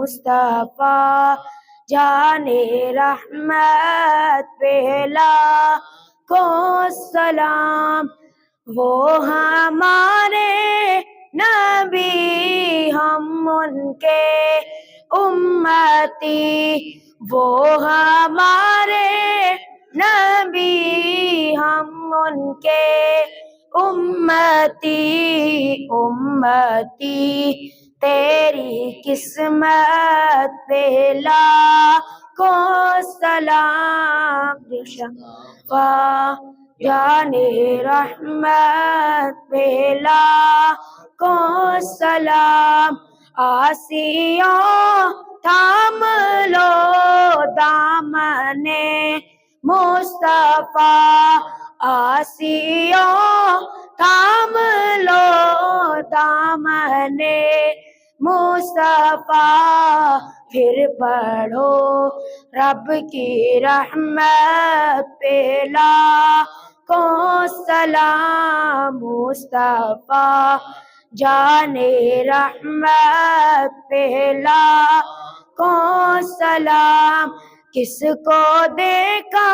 مصطفیٰ جان رحمت پہ لاکھوں سلام، وہ ہمارے نبی ہم ان کے امتی، وہ ہمارے نبی ہم ان کے امتی، امتی تیری قسمت پہ لاکھوں سلام، شفا جان رحمت پہ لاکھوں سلام، آسیوں تھام لو دامن مصطفیٰ، آسیوں تھام لو دامن مصطفیٰ، پھر پڑھو رب کی رحمت پہ لاکھوں سلام، مصطفیٰ جان رحمت پہ لاکھوں سلام، کس کو دیکھا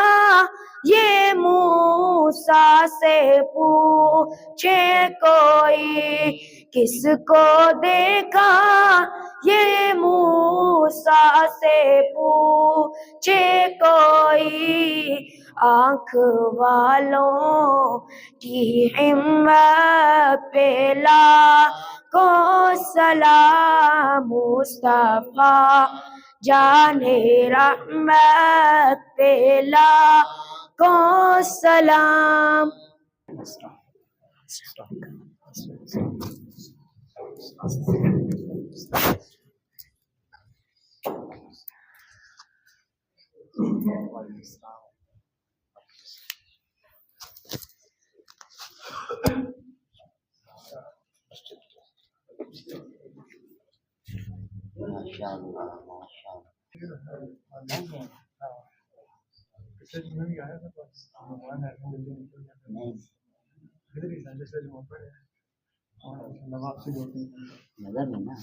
یہ موسیٰ سے پوچھے کوئی، کس کو دیکھا یہ موسیٰ سے پوچھے کوئی، آنکھ والوں کی ہمت پہ لاکھوں سلام، مصطفیٰ جان رحمت پہ لاکھوں سلام۔ نظر میں نا